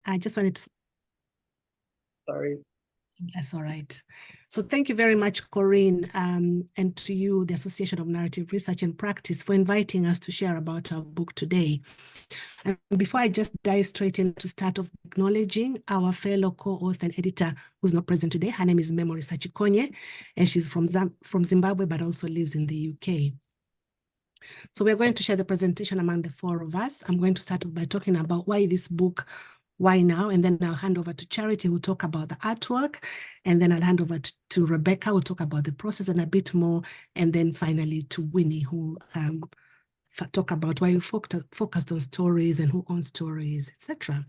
I just wanted to... Sorry. That's all right. So thank you very much, Corinne, and to you, the Association of Narrative Research and Practice, for inviting us to share about our book today. And before I just dive straight in, to start off acknowledging our fellow co-author and editor who's not present today. Her name is Memory Sachikonye, and she's from Zimbabwe, but also lives in the UK. So we're going to share the presentation among the four of us. I'm going to start off by talking about why this book, why now, and then I'll hand over to Charity, who will talk about the artwork, and then I'll hand over to Rebecca, who will talk about the process and a bit more, and then finally to Winnie, who talk about why you focused on stories and who owns stories, etc.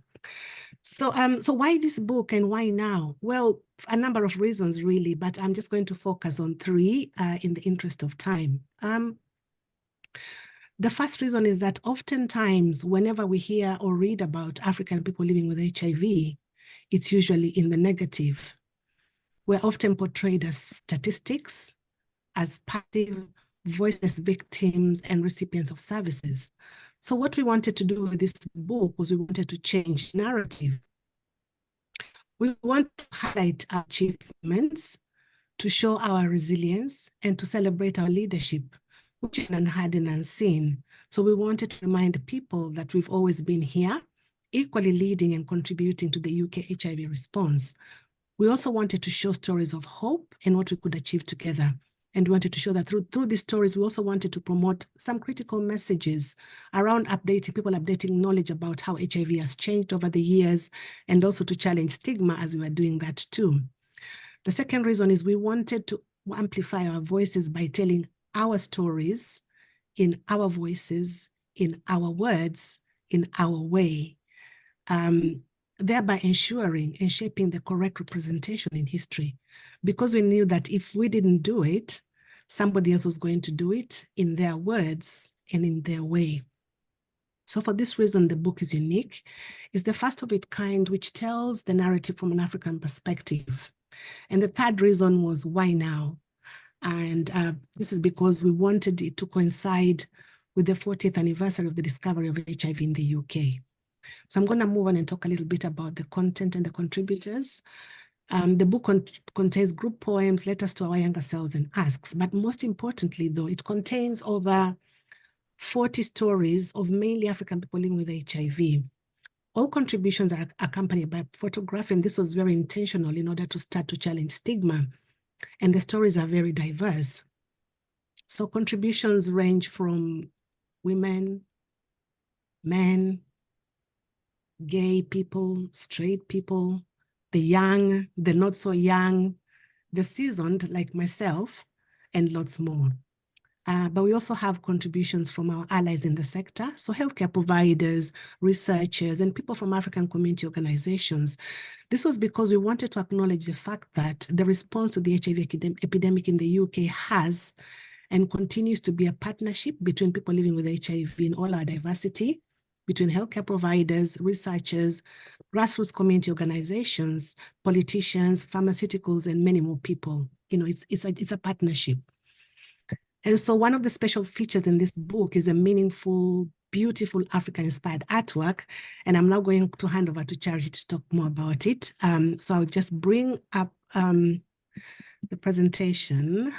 So why this book and why now? Well, a number of reasons really, but I'm just going to focus on three in the interest of time. The first reason is that oftentimes whenever we hear or read about African people living with HIV, it's usually in the negative. We're often portrayed as statistics, as passive, voiceless victims and recipients of services. So what we wanted to do with this book was we wanted to change narrative. We want to highlight our achievements, to show our resilience, and to celebrate our leadership, which is unheard and unseen. So we wanted to remind people that we've always been here, equally leading and contributing to the UK HIV response. We also wanted to show stories of hope and what we could achieve together. And we wanted to show that through these stories, we also wanted to promote some critical messages around updating knowledge about how HIV has changed over the years, and also to challenge stigma as we were doing that too. The second reason is we wanted to amplify our voices by telling our stories in our voices, in our words, in our way, thereby ensuring and shaping the correct representation in history. Because we knew that if we didn't do it, somebody else was going to do it in their words and in their way. So for this reason, the book is unique. It's the first of its kind, which tells the narrative from an African perspective. And the third reason was why now? And this is because we wanted it to coincide with the 40th anniversary of the discovery of HIV in the UK. So I'm going to move on and talk a little bit about the content and the contributors. The book contains group poems, letters to our younger selves, and asks. But most importantly, though, it contains over 40 stories of mainly African people living with HIV. All contributions are accompanied by photograph, and this was very intentional in order to start to challenge stigma. And the stories are very diverse. So contributions range from women, men, gay people, straight people, the young, the not so young, the seasoned like myself, and lots more. But we also have contributions from our allies in the sector, so healthcare providers, researchers, and people from African community organizations. This was because we wanted to acknowledge the fact that the response to the HIV epidemic in the UK has and continues to be a partnership between people living with HIV in all our diversity, between healthcare providers, researchers, grassroots community organizations, politicians, pharmaceuticals, and many more people. You know, it's a partnership. And so one of the special features in this book is a meaningful, beautiful African-inspired artwork. And I'm now going to hand over to Charity to talk more about it. So I'll just bring up the presentation.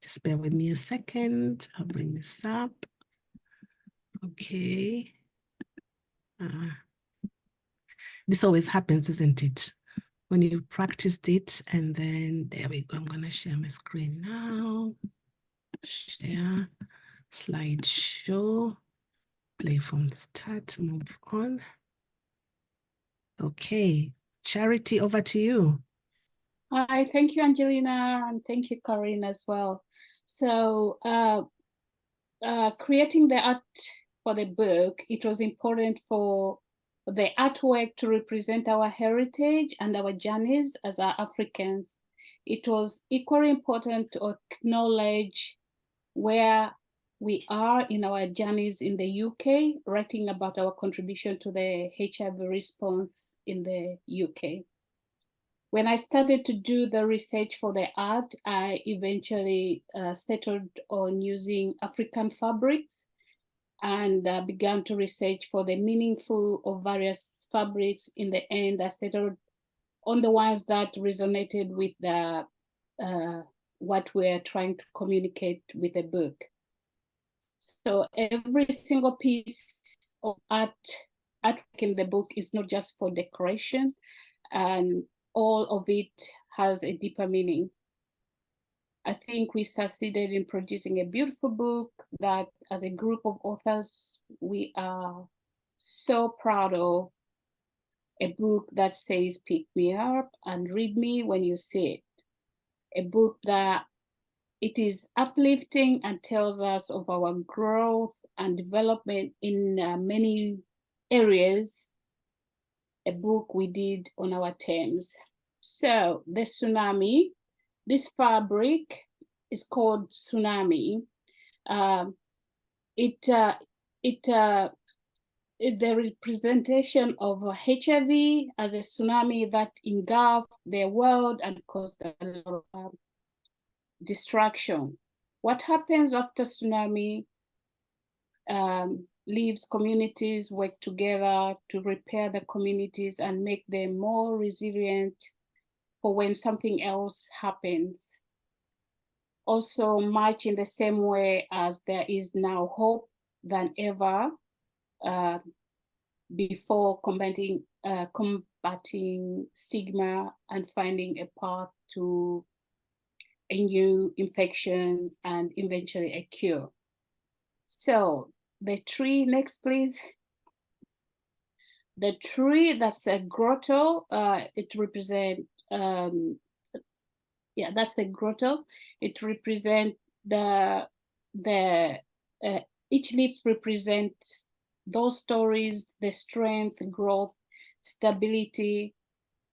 Just bear with me a second. I'll bring this up. Okay. This always happens, isn't it? When you've practiced it, and then there we go. I'm going to share my screen now. Share, slideshow, play from the start, move on. Okay, Charity, over to you. Hi, thank you, Angelina, and thank you, Corinne, as well. So creating the art for the book, it was important for the artwork to represent our heritage and our journeys as Africans. It was equally important to acknowledge where we are in our journeys in the UK, writing about our contribution to the HIV response in the UK. When I started to do the research for the art, I eventually settled on using African fabrics and began to research for the meaningful of various fabrics. In the end, I settled on the ones that resonated with the what we're trying to communicate with the book. So every single piece of art in the book is not just for decoration, and all of it has a deeper meaning. I think we succeeded in producing a beautiful book that, as a group of authors, we are so proud of. A book that says, pick me up and read me when you see it. A book that it is uplifting and tells us of our growth and development in many areas. A book we did on our terms. So the tsunami, this fabric is called Tsunami. The representation of HIV as a tsunami that engulfed the world and caused a lot of destruction. What happens after tsunami? Leaves communities work together to repair the communities and make them more resilient for when something else happens. Also, much in the same way as there is now hope than ever before combating stigma and finding a path to a new infection and eventually a cure. So the tree, next please. The tree, that's a grotto. It represents, that's the grotto. It represents each leaf represents those stories, the strength, growth, stability,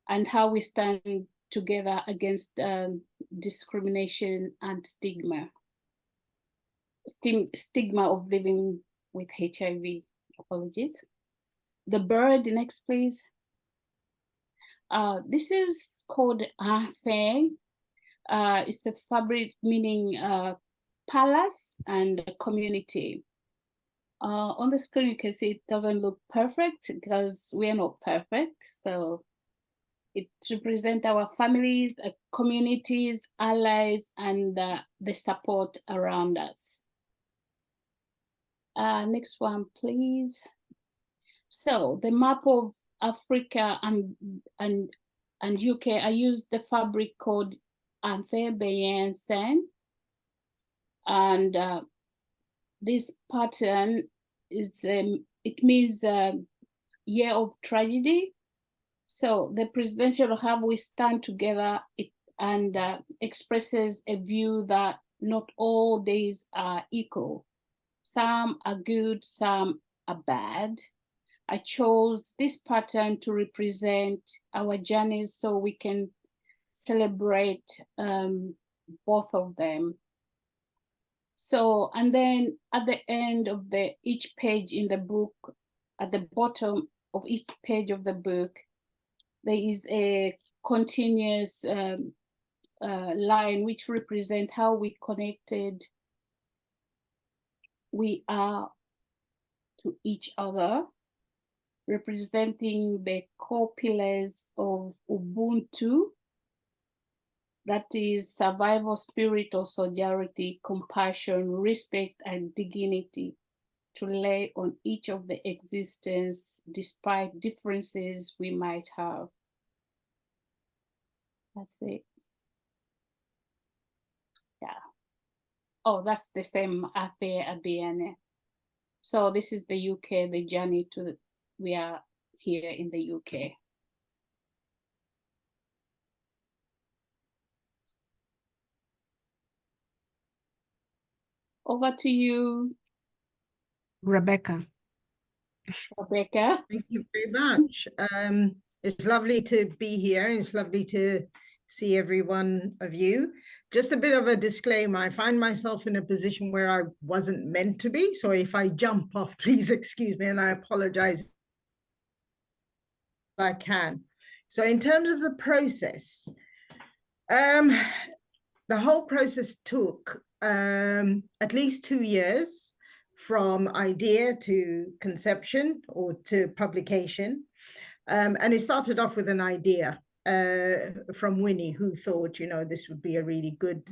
and how we stand together against discrimination and stigma of living with HIV. Apologies. The bird, next please. This is called ANRP. It's a fabric meaning palace and community. On the screen, you can see it doesn't look perfect because we are not perfect. So it represents our families, communities, allies, and the support around us. Next one, please. So the map of Africa and UK, I used the fabric called ANRP, and this pattern is it means year of tragedy. So the presidential have we stand together and expresses a view that not all days are equal. Some are good, some are bad. I chose this pattern to represent our journeys so we can celebrate both of them. So, and then at the end of each page in the book, at the bottom of each page of the book, there is a continuous line which represents how we connected we are to each other, representing the core pillars of Ubuntu, that is survival spirit of solidarity, compassion, respect, and dignity, to lay on each of the existence despite differences we might have. That's it. Yeah. Oh, that's the same ANRP. So this is the UK, the journey to we are here in the UK. Over to you, Rebecca. Rebecca. Thank you very much. It's lovely to be here, and it's lovely to see every one of you. Just a bit of a disclaimer, I find myself in a position where I wasn't meant to be, so if I jump off, please excuse me, and I apologize if I can. So in terms of the process, the whole process took at least 2 years from idea to conception or to publication. And it started off with an idea from Winnie, who thought, you know, this would be a really good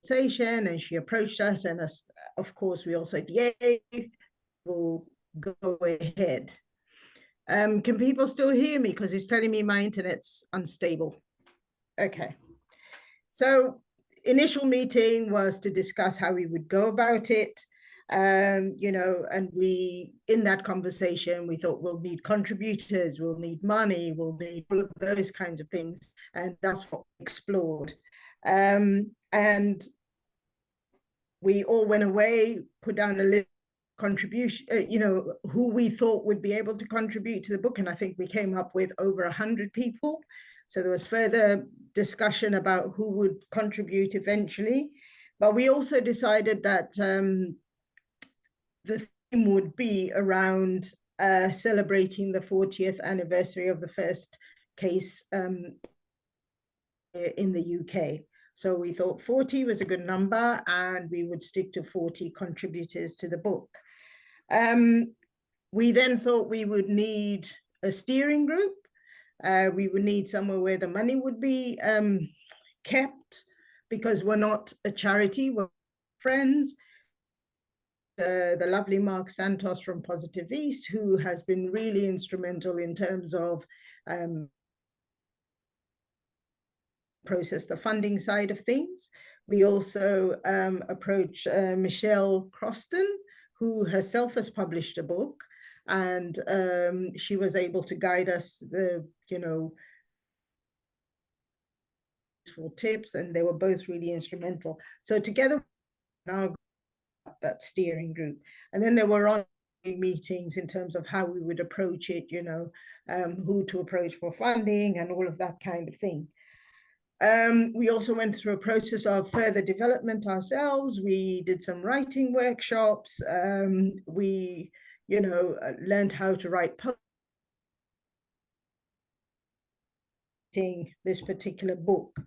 conversation, and she approached us, and of course we all said, yay, we'll go ahead. Can people still hear me? Because it's telling me my internet's unstable. Okay. So initial meeting was to discuss how we would go about it. You know, and in that conversation, we thought we'll need contributors, we'll need money, we'll need all of those kinds of things. And that's what we explored. And we all went away, put down a list of contribution, you know, who we thought would be able to contribute to the book. And I think we came up with over 100 people. So there was further discussion about who would contribute eventually. But we also decided that the theme would be around celebrating the 40th anniversary of the first case in the UK. So we thought 40 was a good number, and we would stick to 40 contributors to the book. We then thought we would need a steering group. We would need somewhere where the money would be kept, because we're not a charity, we're friends. The lovely Mark Santos from Positive East, who has been really instrumental in terms of process the funding side of things. We also approached Michelle Croston, who herself has published a book, and she was able to guide us, you know, for tips, and they were both really instrumental. So together, now that steering group, and then there were on meetings in terms of how we would approach it, you know, who to approach for funding and all of that kind of thing. We also went through a process of further development ourselves. We did some writing workshops. We, you know, learned how to write poetry, this particular book.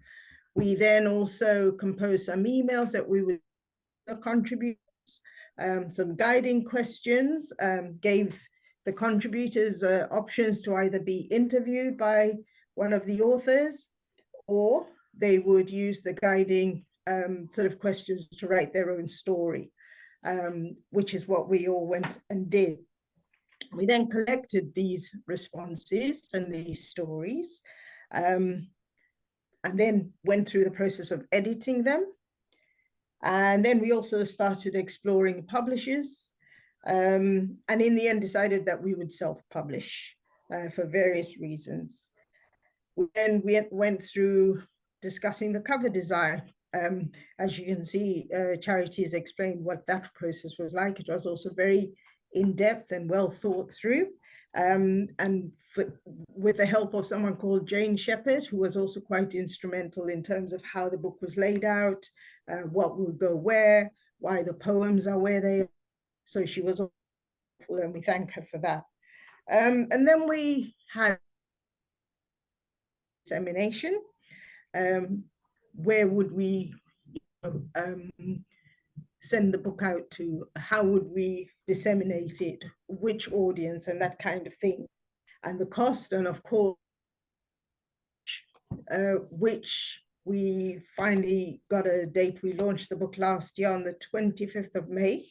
We then also composed some emails that we would contribute, some guiding questions, gave the contributors options to either be interviewed by one of the authors, or they would use the guiding sort of questions to write their own story, which is what we all went and did. We then collected these responses and these stories, and then went through the process of editing them. And then we also started exploring publishers, and in the end decided that we would self-publish for various reasons. Then we went through discussing the cover design. As you can see, Charity has explained what that process was like. It was also very in-depth and well thought through. And with the help of someone called Jane Shepherd, who was also quite instrumental in terms of how the book was laid out, what would go where, why the poems are where they are. So she was helpful, and we thank her for that. And then we had dissemination. Where would we send the book out to? How would we disseminate it? Which audience, and that kind of thing. And the cost, and of course, which we finally got a date. We launched the book last year on the 25th of May.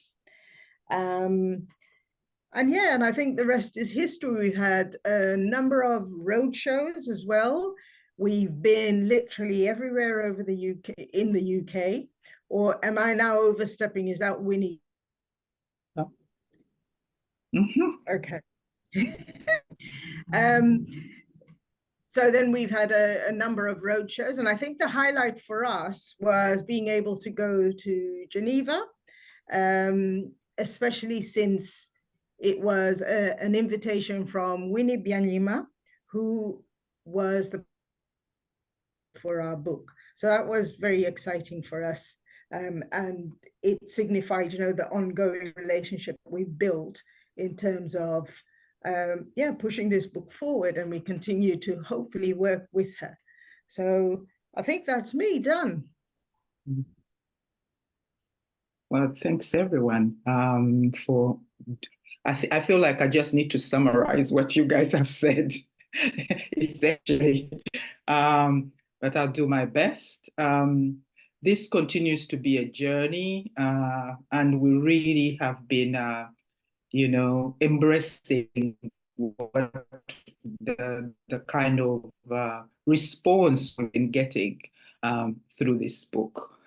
And yeah, and I think the rest is history. We've had a number of road shows as well. We've been literally everywhere over the UK, in the UK. Or am I now overstepping? Is that Winnie? Oh. Okay. So then we've had a number of road shows, and I think the highlight for us was being able to go to Geneva, especially since it was an invitation from Winnie Byanyima, who was the for our book. So that was very exciting for us, and it signified, you know, the ongoing relationship we built in terms of yeah, pushing this book forward, and we continue to hopefully work with her. So I think that's me done. Well, thanks everyone for. I feel like I just need to summarize what you guys have said, essentially. But I'll do my best. This continues to be a journey, and we really have been, embracing what the kind of response we've been getting through this book.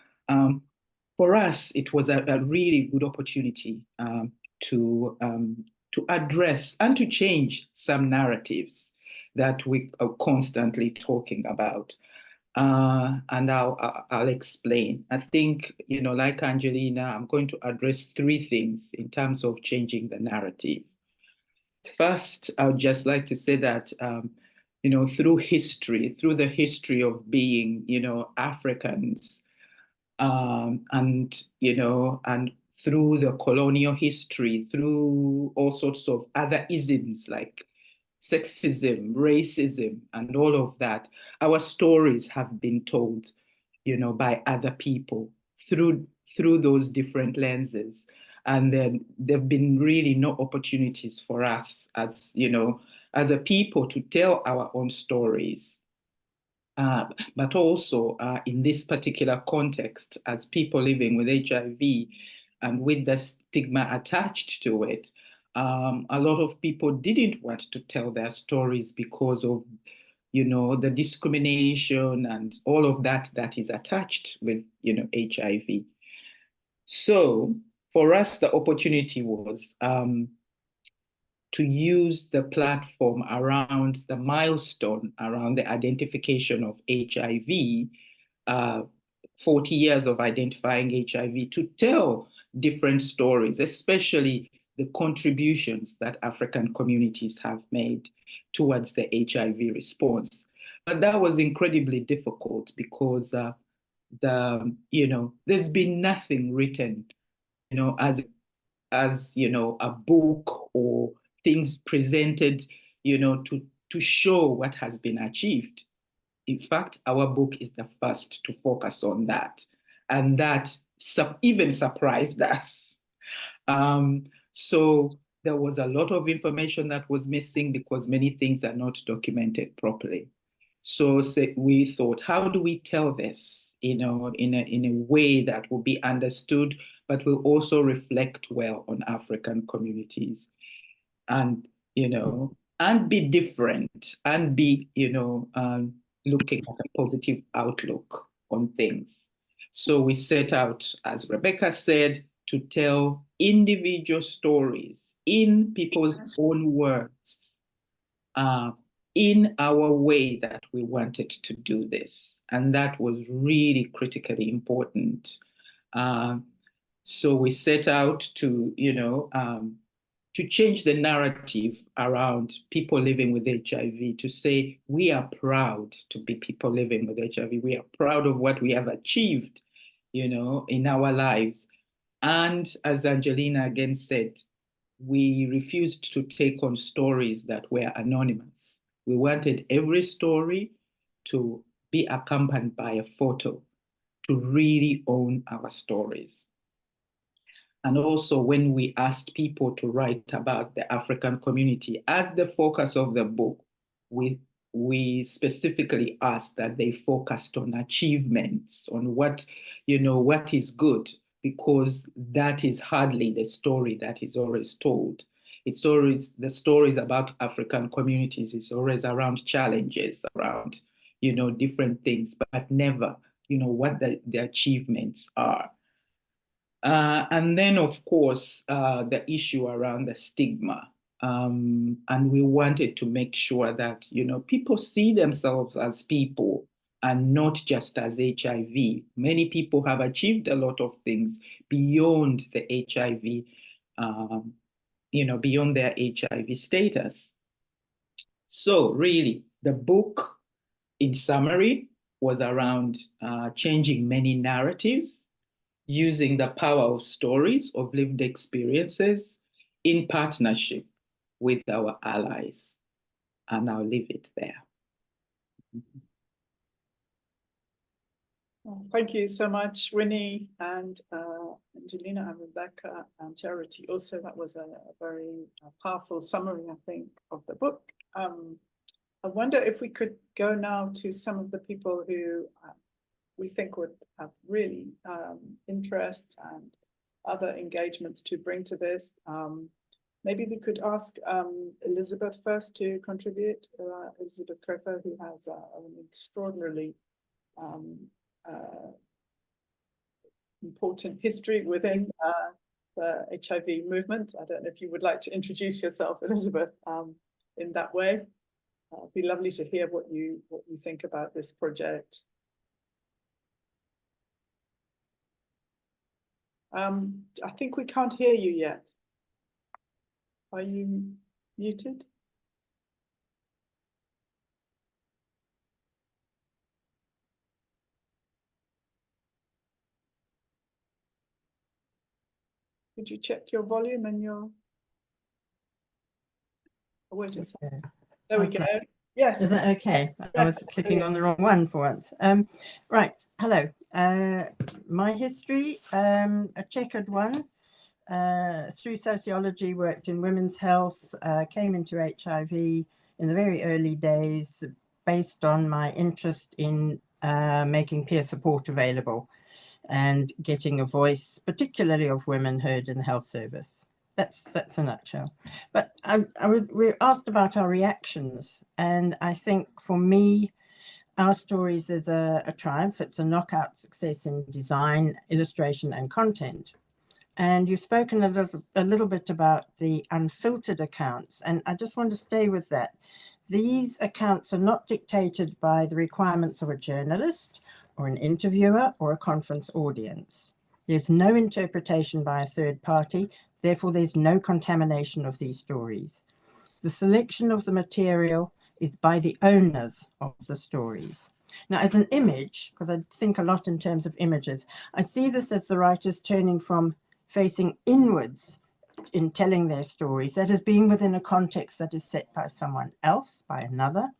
For us, it was a really good opportunity to address and to change some narratives that we are constantly talking about. And I'll explain. I think, like Angelina, I'm going to address three things in terms of changing the narrative. First, I would just like to say that, through the history of being, Africans, and through the colonial history, through all sorts of other isms like sexism, racism, and all of that, our stories have been told, by other people through those different lenses. And then there've been really no opportunities for us as, as a people to tell our own stories. But also in this particular context, as people living with HIV and with the stigma attached to it, a lot of people didn't want to tell their stories because of, the discrimination and all of that is attached with, HIV. So for us, the opportunity was to use the platform around the milestone around the identification of HIV, 40 years of identifying HIV, to tell different stories, especially the contributions that African communities have made towards the HIV response. But that was incredibly difficult because there's been nothing written, as a book or things presented, to show what has been achieved. In fact, our book is the first to focus on that. And that even surprised us. So there was a lot of information that was missing because many things are not documented properly. So we thought, how do we tell this, in a way that will be understood, but will also reflect well on African communities, and and be different, and be looking at a positive outlook on things. So we set out, as Rebecca said, to tell individual stories in people's own words, in our way that we wanted to do this. And that was really critically important. So we set out to, to change the narrative around people living with HIV, to say, we are proud to be people living with HIV. We are proud of what we have achieved, in our lives. And as Angelina again said, we refused to take on stories that were anonymous. We wanted every story to be accompanied by a photo, to really own our stories. And also, when we asked people to write about the African community as the focus of the book, we specifically asked that they focused on achievements, on what is good, because that is hardly the story that is always told. It's always the stories about African communities is always around challenges, around, different things, but never, what the achievements are. And then, of course, the issue around the stigma. And we wanted to make sure that, people see themselves as people and not just as HIV. Many people have achieved a lot of things beyond the HIV, beyond their HIV status. So really, the book, in summary, was around changing many narratives, using the power of stories, of lived experiences, in partnership with our allies. And I'll leave it there. Well, thank you so much, Winnie and Angelina and Rebecca and Charity. Also, that was a very powerful summary, I think, of the book. I wonder if we could go now to some of the people who we think would have really interests and other engagements to bring to this. Maybe we could ask Elizabeth first to contribute. Elizabeth Kofer, who has an extraordinarily important history within the HIV movement. I don't know if you would like to introduce yourself, Elizabeth, in that way. It'd be lovely to hear what you think about this project. I think we can't hear you yet. Are you muted? Could you check your volume and your... Oh, wait a second. There we go. Yes. Is that okay? Yes. I was clicking on the wrong one for once. Right. Hello. My history, a checkered one. Through sociology, worked in women's health, came into HIV in the very early days based on my interest in making peer support available and getting a voice, particularly of women, heard in the health service. That's a nutshell. But we're asked about our reactions, and I think for me, our stories is a triumph. It's a knockout success in design, illustration, and content. And you've spoken a little bit about the unfiltered accounts, and I just want to stay with that. These accounts are not dictated by the requirements of a journalist or an interviewer or a conference audience. There's no interpretation by a third party, therefore there's no contamination of these stories. The selection of the material is by the owners of the stories. Now, as an image, because I think a lot in terms of images, I see this as the writers turning from facing inwards in telling their stories, that is being within a context that is set by someone else, by another,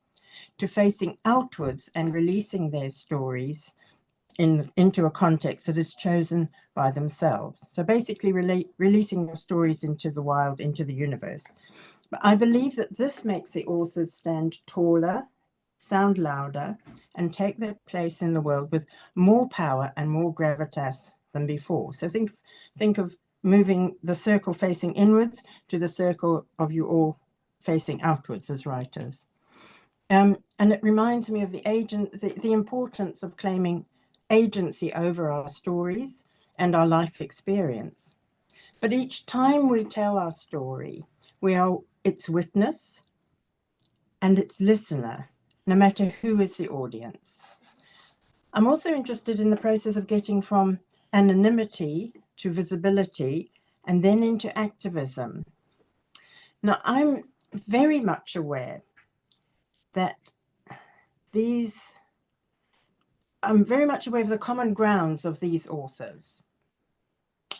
to facing outwards and releasing their stories into a context that is chosen by themselves. So basically releasing their stories into the wild, into the universe. But I believe that this makes the authors stand taller, sound louder, and take their place in the world with more power and more gravitas than before. So think of moving the circle facing inwards to the circle of you all facing outwards as writers. And it reminds me of the importance of claiming agency over our stories and our life experience. But each time we tell our story, we are its witness and its listener, no matter who is the audience. I'm also interested in the process of getting from anonymity to visibility and then into activism. Now, I'm very much aware that I'm very much aware of the common grounds of these authors.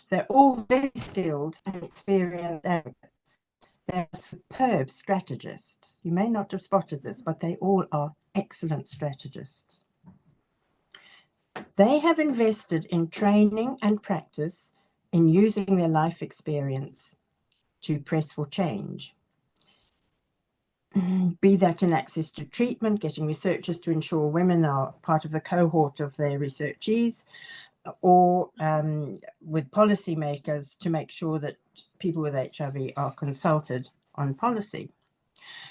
They're all very skilled and experienced advocates. They're superb strategists. You may not have spotted this, but they all are excellent strategists. They have invested in training and practice in using their life experience to press for change. Be that in access to treatment, getting researchers to ensure women are part of the cohort of their researchees, or with policymakers to make sure that people with HIV are consulted on policy.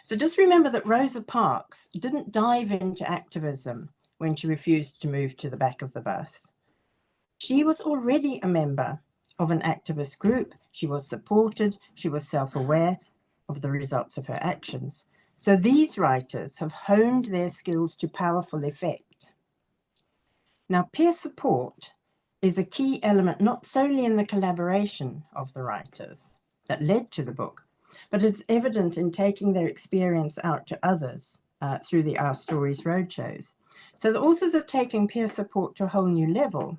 So just remember that Rosa Parks didn't dive into activism when she refused to move to the back of the bus. She was already a member of an activist group. She was supported. She was self-aware of the results of her actions. So these writers have honed their skills to powerful effect. Now, peer support is a key element, not solely in the collaboration of the writers that led to the book, but it's evident in taking their experience out to others through the Our Stories roadshows. So the authors are taking peer support to a whole new level.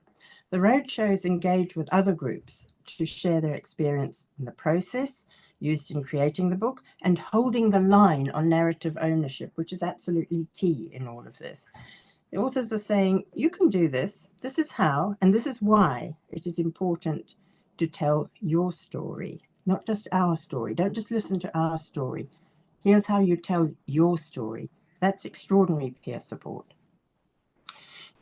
The roadshows engage with other groups to share their experience in the process used in creating the book and holding the line on narrative ownership, which is absolutely key in all of this. The authors are saying, you can do this. This is how, and this is why it is important to tell your story, not just our story. Don't just listen to our story. Here's how you tell your story. That's extraordinary peer support.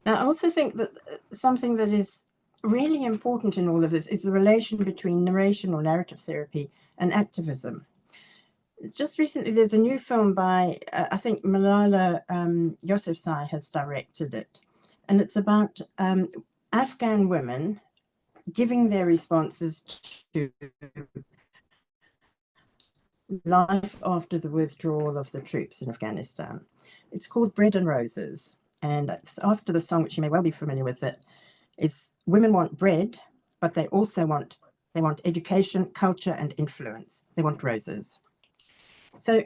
Now, I also think that something that is really important in all of this is the relation between narration or narrative therapy and activism. Just recently, there's a new film by, I think Malala Yousafzai has directed it. And it's about Afghan women giving their responses to life after the withdrawal of the troops in Afghanistan. It's called Bread and Roses. And it's after the song, which you may well be familiar with, that is women want bread, but they also want education, culture, and influence. They want roses. So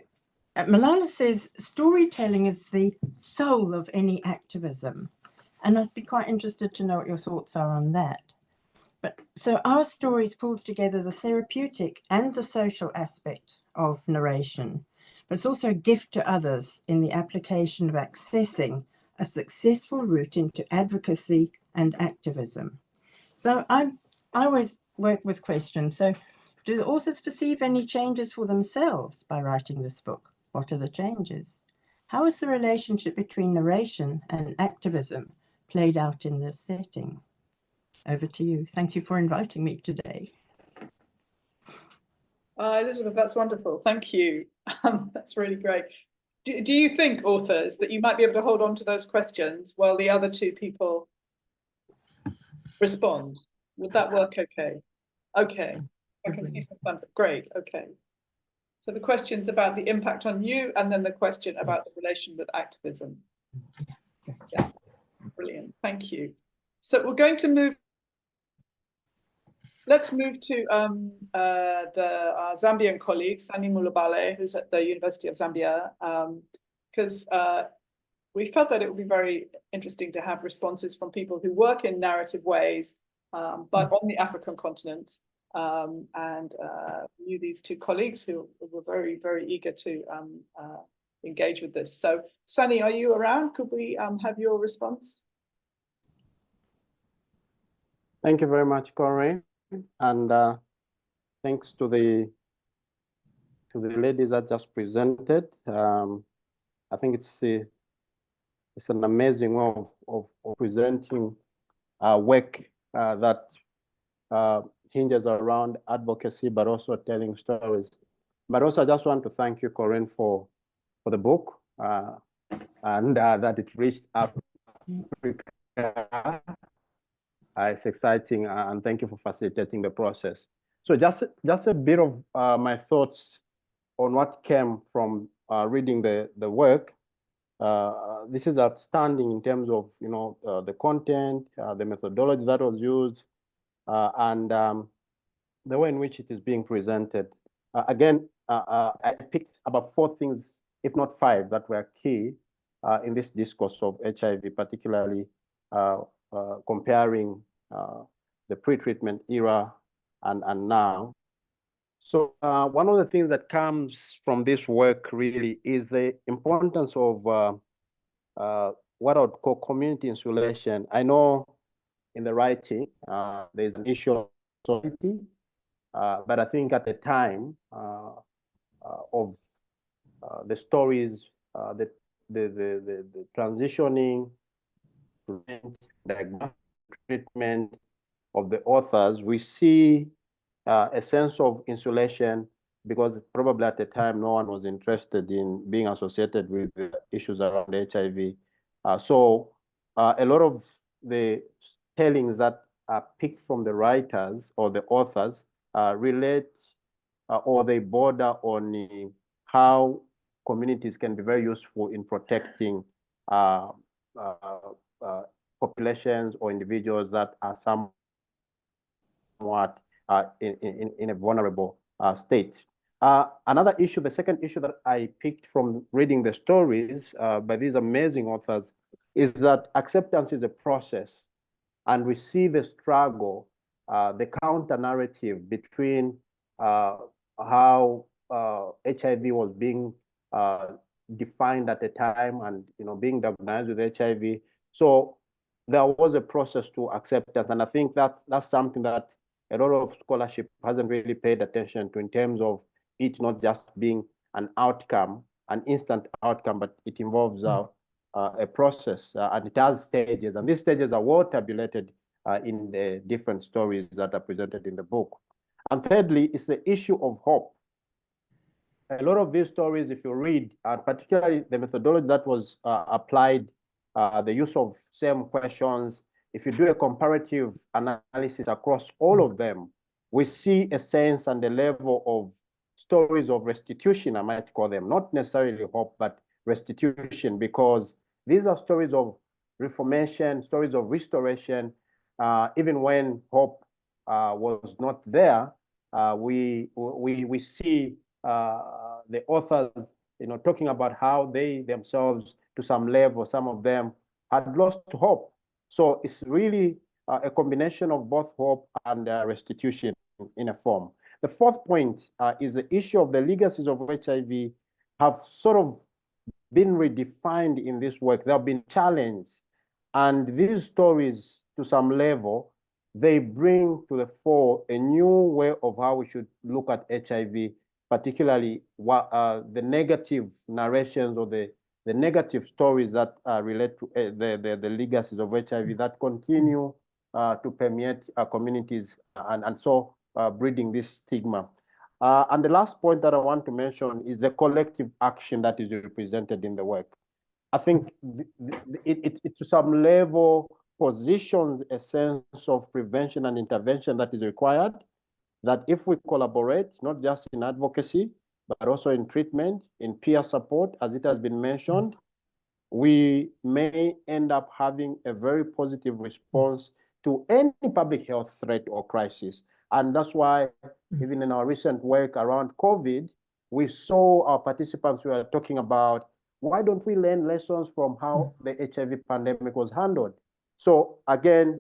Malala says storytelling is the soul of any activism. And I'd be quite interested to know what your thoughts are on that. But so our stories pulls together the therapeutic and the social aspect of narration, but it's also a gift to others in the application of accessing a successful route into advocacy and activism. So I always work with questions. So do the authors perceive any changes for themselves by writing this book? What are the changes? How is the relationship between narration and activism played out in this setting? Over to you. Thank you for inviting me today. Elizabeth, that's wonderful. Thank you. That's really great. Do you think, authors, that you might be able to hold on to those questions while the other two people respond? Would that work okay? Okay. I can see some thumbs up. Great. Okay. So the question's about the impact on you, and then the question about the relation with activism. Yeah. Brilliant. Thank you. So we're going to move. Let's move to our Zambian colleague, Sani Mulabale, who's at the University of Zambia, because we felt that it would be very interesting to have responses from people who work in narrative ways, but on the African continent. And knew these two colleagues who were very, very eager to engage with this. So, Sani, are you around? Could we have your response? Thank you very much, Corinne. And thanks to the ladies that just presented. I think it's an amazing way of presenting work that hinges around advocacy, but also telling stories. But also, I just want to thank you, Corinne, for the book and that it reached Africa. It's exciting, and thank you for facilitating the process. So just a bit of my thoughts on what came from reading the work. This is outstanding in terms of the content, the methodology that was used, and the way in which it is being presented. Again, I picked about 4 things, if not 5, that were key in this discourse of HIV, particularly comparing the pre-treatment era and now. So one of the things that comes from this work really is the importance of what I would call community insulation. I know in the writing there's an issue of society, but I think at the time of the stories, the transitioning, diagnostic treatment of the authors, we see a sense of insulation because probably at the time no one was interested in being associated with the issues around HIV. So a lot of the tellings that are picked from the writers or the authors relate or they border on how communities can be very useful in protecting populations or individuals that are somewhat in a vulnerable state. Another issue, the second issue that I picked from reading the stories by these amazing authors is that acceptance is a process, and we see the struggle, the counter narrative between how HIV was being defined at the time and being diagnosed with HIV So there was a process to acceptance, and I think that's something that a lot of scholarship hasn't really paid attention to, in terms of it not just being an outcome, an instant outcome, but it involves a process, and it has stages, and these stages are well tabulated in the different stories that are presented in the book. And thirdly, it's the issue of hope. A lot of these stories, if you read, and particularly the methodology that was applied, the use of same questions, if you do a comparative analysis across all of them, we see a sense and a level of stories of restitution, I might call them, not necessarily hope, but restitution, because these are stories of reformation, stories of restoration. Even when hope was not there, we see the authors, talking about how they themselves, to some level, some of them had lost hope. So it's really a combination of both hope and restitution in a form. The fourth point is the issue of the legacies of HIV have sort of been redefined in this work. They have been challenged. And these stories, to some level, they bring to the fore a new way of how we should look at HIV, particularly what the negative narrations or the negative stories that relate to the legacies of HIV that continue to permeate our communities, and so breeding this stigma. And the last point that I want to mention is the collective action that is represented in the work. I think it to some level positions a sense of prevention and intervention that is required, that if we collaborate, not just in advocacy, but also in treatment, in peer support, as it has been mentioned, we may end up having a very positive response to any public health threat or crisis. And that's why even in our recent work around COVID, we saw our participants who are talking about, why don't we learn lessons from how the HIV pandemic was handled? So again,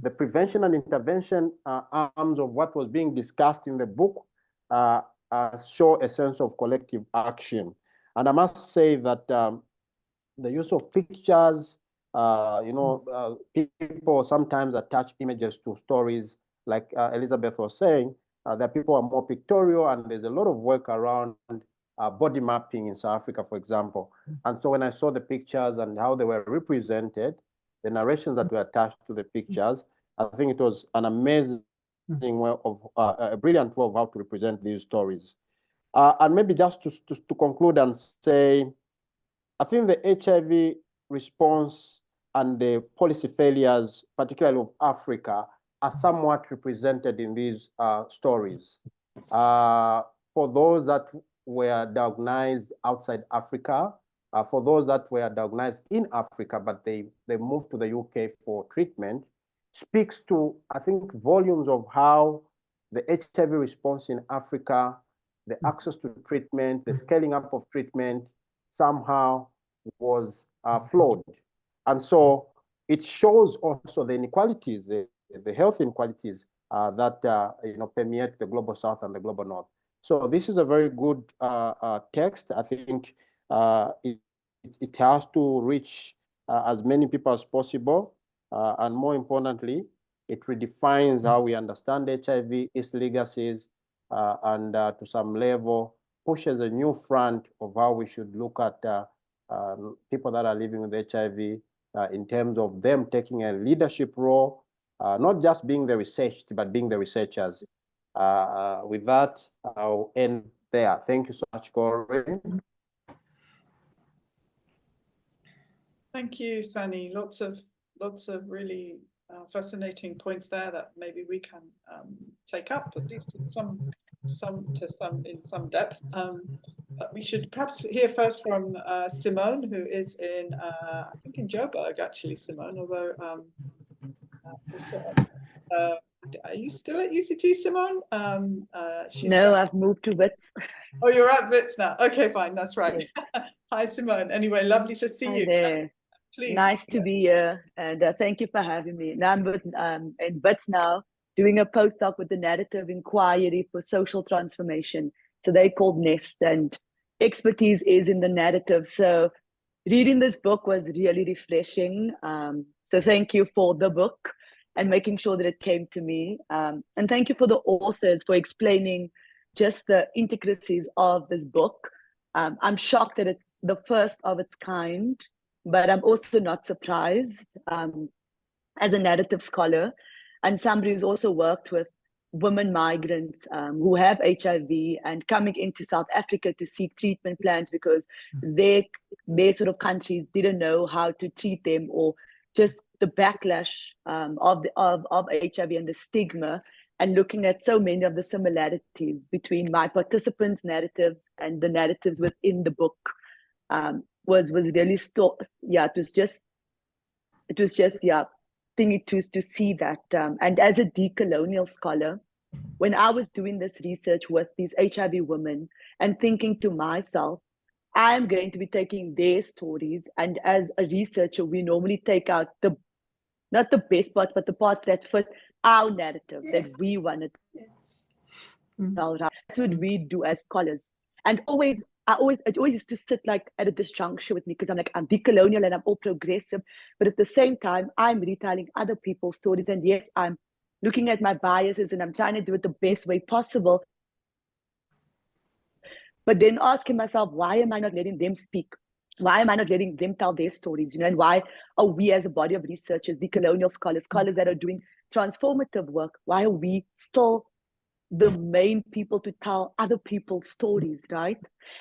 the prevention and intervention arms of what was being discussed in the book show a sense of collective action. And I must say that the use of pictures, people sometimes attach images to stories, like Elizabeth was saying, that people are more pictorial, and there's a lot of work around body mapping in South Africa, for example. And so when I saw the pictures and how they were represented, the narrations that were attached to the pictures, I think it was an amazing way of, a brilliant way of how to represent these stories. And maybe just to conclude and say, I think the HIV response and the policy failures, particularly of Africa, are somewhat represented in these stories. For those that were diagnosed outside Africa, for those that were diagnosed in Africa, but they moved to the UK for treatment, speaks to, I think, volumes of how the HIV response in Africa, the access to treatment, the scaling up of treatment, somehow was flawed. And so it shows also the inequalities, the health inequalities that permeate the global south and the global north. So this is a very good text. I think it has to reach as many people as possible. And more importantly, it redefines how we understand HIV, its legacies, and to some level pushes a new front of how we should look at people that are living with HIV in terms of them taking a leadership role, not just being the researched, but being the researchers. With that, I'll end there. Thank you so much, Corinne. Thank you, Sani. Lots of really fascinating points there that maybe we can take up, at least in some depth. But we should perhaps hear first from Simone, who is in I think in Joburg, actually, Simone. Although are you still at UCT, Simone? No, I've moved to Wits. Oh, you're at Wits now. Okay, fine, that's right. Yeah. Hi, Simone. Anyway, lovely to see you. There. Please. Nice to be here, and thank you for having me. Now I'm in Wits now, doing a postdoc with the Narrative Inquiry for Social Transformation. So they're called NEST, and expertise is in the narrative. So reading this book was really refreshing. So thank you for the book and making sure that it came to me. And thank you for the authors for explaining just the intricacies of this book. I'm shocked that it's the first of its kind, but I'm also not surprised as a narrative scholar and somebody who's also worked with women migrants who have HIV and coming into South Africa to seek treatment plans because their sort of countries didn't know how to treat them, or just the backlash of HIV and the stigma, and looking at so many of the similarities between my participants' narratives and the narratives within the book was really it was just thingy to see that. And as a decolonial scholar, when I was doing this research with these HIV women and thinking to myself, I'm going to be taking their stories, and as a researcher, we normally take out not the best parts, but the parts that fit our narrative that we wanted. That's what we do as scholars. And it always used to sit like at a disjuncture with me, because I'm decolonial and I'm all progressive, but at the same time, I'm retelling other people's stories. And yes, I'm looking at my biases and I'm trying to do it the best way possible. But then asking myself, why am I not letting them speak? Why am I not letting them tell their stories? And why are we, as a body of researchers, decolonial scholars that are doing transformative work, why are we still the main people to tell other people's stories, right?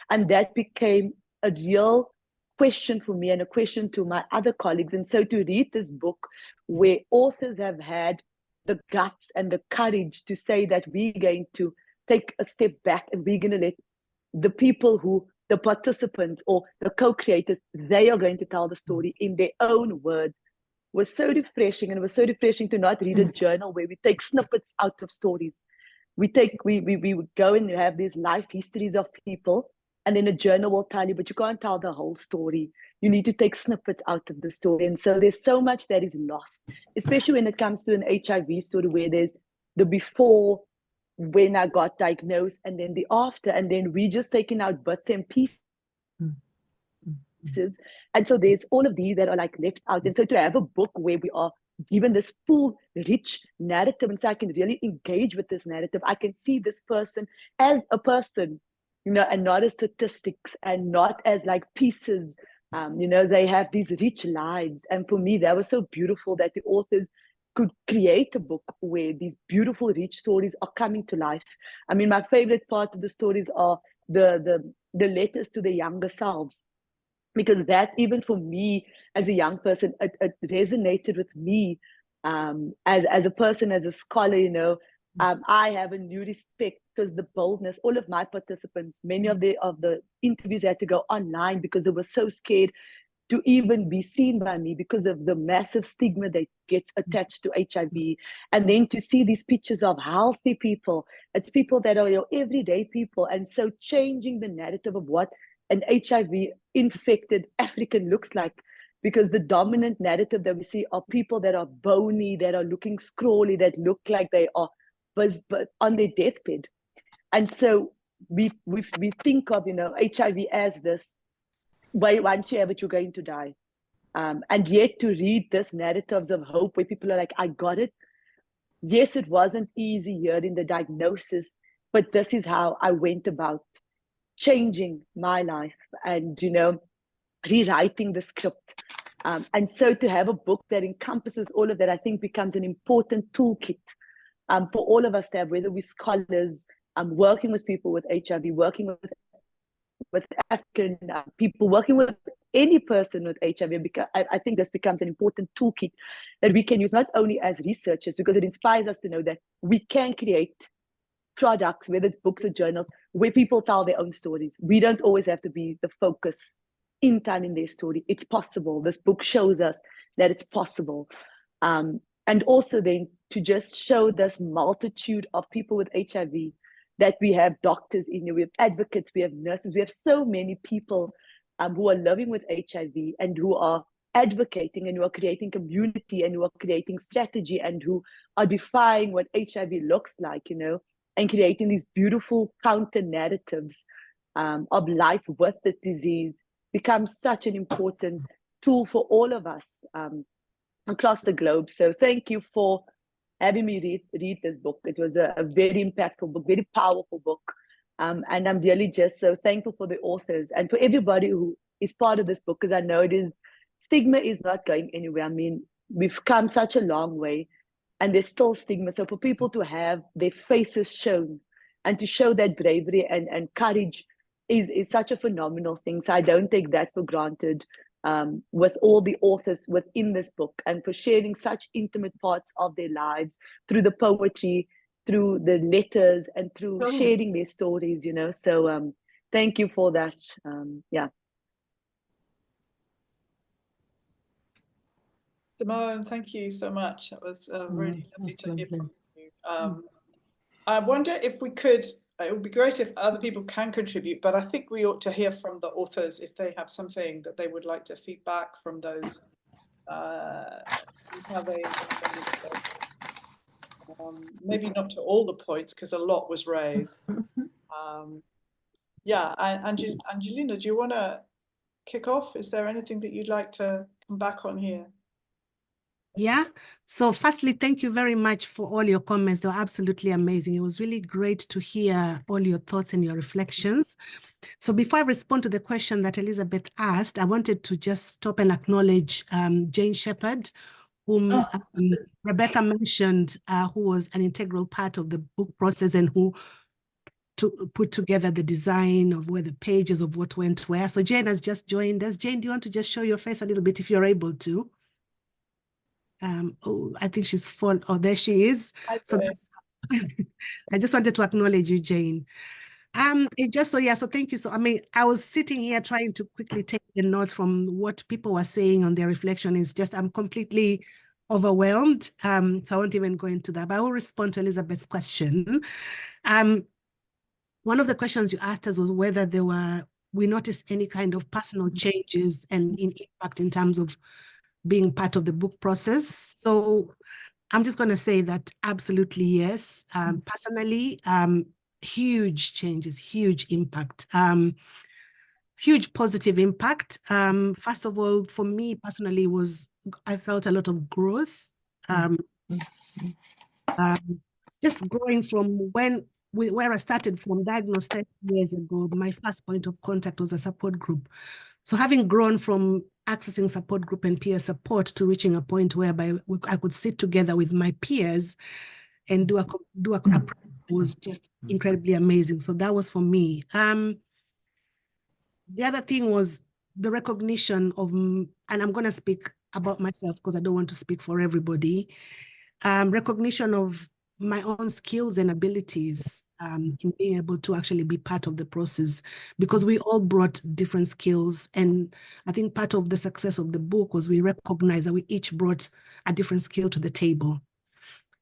And that became a real question for me and a question to my other colleagues. And so to read this book where authors have had the guts and the courage to say that we're going to take a step back and we're going to let the people the participants or the co-creators, they are going to tell the story in their own words, was so refreshing. And it was so refreshing to not read a journal where we take snippets out of stories. We would go and have these life histories of people, and then a journal will tell you, but you can't tell the whole story. You need to take snippets out of the story. And so there's so much that is lost, especially when it comes to an HIV story, where there's the before, when I got diagnosed, and then the after, and then we just taking out bits and pieces. And so there's all of these that are like left out. And so to have a book where we are given this full, rich narrative, and so I can really engage with this narrative, I can see this person as a person, and not as statistics, and not as like pieces. They have these rich lives. And for me, that was so beautiful that the authors could create a book where these beautiful, rich stories are coming to life. I mean, my favorite part of the stories are the letters to the younger selves, because that, even for me as a young person, it resonated with me as a person, as a scholar. I have a new respect, because the boldness, all of my participants, many of the interviews had to go online because they were so scared to even be seen by me because of the massive stigma that gets attached to HIV. And then to see these pictures of healthy people, it's people that are your everyday people. And so changing the narrative of what an HIV-infected African looks like, because the dominant narrative that we see are people that are bony, that are looking scrawly, that look like they are but on their deathbed. And so we think of HIV as this, once you have it, you're going to die. And yet to read this narratives of hope where people are like, I got it. Yes, it wasn't easy here in the diagnosis, but this is how I went about changing my life and, rewriting the script. And so to have a book that encompasses all of that, I think becomes an important toolkit for all of us to have, whether we're scholars, working with people with HIV, working with African people, working with any person with HIV, because I think this becomes an important toolkit that we can use not only as researchers, because it inspires us to know that we can create products, whether it's books or journals, where people tell their own stories. We don't always have to be the focus in telling their story. It's possible. This book shows us that it's possible. And also then to just show this multitude of people with HIV, that we have doctors in here, we have advocates, we have nurses, we have so many people who are living with HIV and who are advocating and who are creating community and who are creating strategy and who are defying what HIV looks like, and creating these beautiful counter narratives of life with the disease, becomes such an important tool for all of us across the globe. So thank you for having me read this book. It was a very impactful book, very powerful book. And I'm really just so thankful for the authors and for everybody who is part of this book, because I know stigma is not going anywhere. I mean, we've come such a long way and there's still stigma. So for people to have their faces shown and to show that bravery and courage is such a phenomenal thing. So I don't take that for granted. With all the authors within this book, and for sharing such intimate parts of their lives through the poetry, through the letters, and through sharing their stories, you know. So thank you for that. Yeah. Simone, thank you so much. That was really lovely to hear from you. I wonder if we could, it would be great if other people can contribute, but I think we ought to hear from the authors if they have something that they would like to feedback from those. Maybe not to all the points, because a lot was raised. Yeah, Angelina, do you want to kick off? Is there anything that you'd like to come back on here? Yeah. So firstly, thank you very much for all your comments. They were absolutely amazing. It was really great to hear all your thoughts and your reflections. So before I respond to the question that Elizabeth asked, I wanted to just stop and acknowledge Jane Shepherd, whom Rebecca mentioned, who was an integral part of the book process and who put together the design of where the pages of what went where. So Jane has just joined us. Jane, do you want to just show your face a little bit if you're able to? Oh, I think she's fallen. Oh, there she is. So I just wanted to acknowledge you, Jane. So thank you. So I mean, I was sitting here trying to quickly take the notes from what people were saying on their reflection. It's just I'm completely overwhelmed. So I won't even go into that, but I will respond to Elizabeth's question. One of the questions you asked us was whether we noticed any kind of personal changes and impact in terms of being part of the book process. So I'm just going to say that absolutely yes. Personally, huge changes, huge impact, huge positive impact. First of all, for me personally, I felt a lot of growth. Just growing from where I started from, diagnosed 30 years ago. My first point of contact was a support group. So having grown from accessing support group and peer support to reaching a point whereby I could sit together with my peers and do a was just incredibly amazing. So that was for me. The other thing was the recognition of, and I'm going to speak about myself because I don't want to speak for everybody, recognition of my own skills and abilities in being able to actually be part of the process, because we all brought different skills. And I think part of the success of the book was we recognized that we each brought a different skill to the table.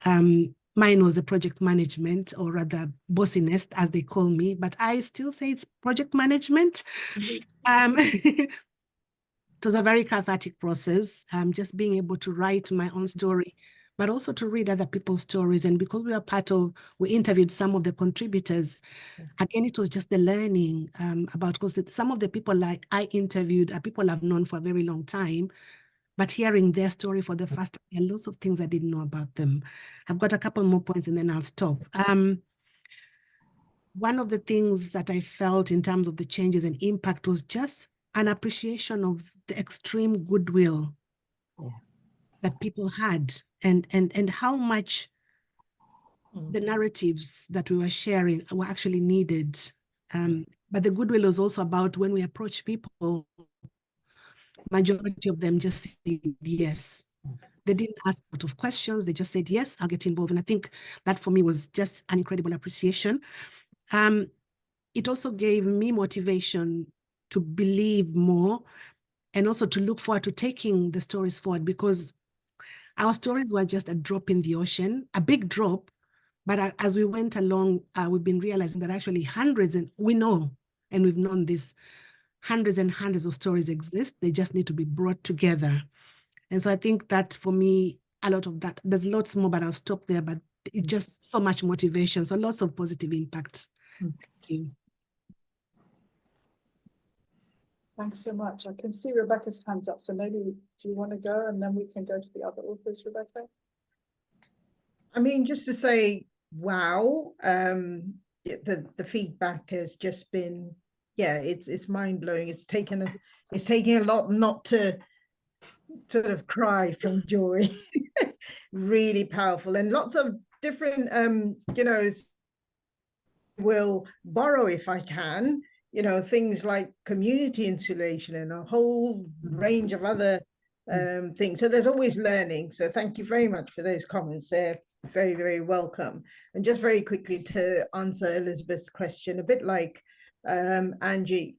Mine was the project management, or rather bossiness, as they call me, but I still say it's project management. It was a very cathartic process, just being able to write my own story, but also to read other people's stories. And because we interviewed some of the contributors, again, it was just the learning about, because some of the people like I interviewed are people I've known for a very long time, but hearing their story for the first time, there are lots of things I didn't know about them. I've got a couple more points and then I'll stop. One of the things that I felt in terms of the changes and impact was just an appreciation of the extreme goodwill that people had, and how much the narratives that we were sharing were actually needed. But the goodwill was also about when we approach people, majority of them just said yes. They didn't ask a lot of questions. They just said, yes, I'll get involved. And I think that for me was just an incredible appreciation. It also gave me motivation to believe more and also to look forward to taking the stories forward, because our stories were just a drop in the ocean, a big drop. But as we went along, we've been realizing that actually hundreds, and we know, and we've known this, hundreds and hundreds of stories exist. They just need to be brought together. And so I think that for me, a lot of that, there's lots more, but I'll stop there. But it's just so much motivation. So lots of positive impact. Thank you. Thanks so much. I can see Rebecca's hands up, so maybe do you want to go and then we can go to the other authors, Rebecca? I mean, just to say, wow, the feedback has just been, yeah, it's mind blowing. It's taken a lot not to sort of cry from joy. Really powerful, and lots of different, will borrow, if I can, things like community insulation and a whole range of other things. So there's always learning. So thank you very much for those comments. They're very, very welcome. And just very quickly to answer Elizabeth's question, a bit like Angie,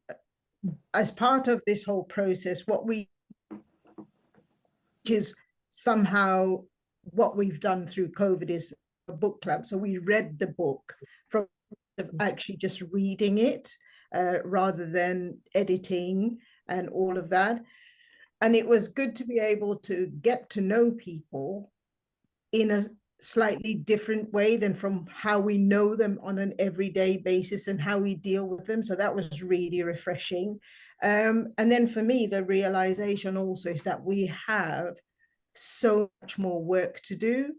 as part of this whole process, which is somehow what we've done through COVID is a book club. So we read the book from actually just reading it rather than editing and all of that. And it was good to be able to get to know people in a slightly different way than from how we know them on an everyday basis and how we deal with them. So that was really refreshing. And then for me, the realization also is that we have so much more work to do,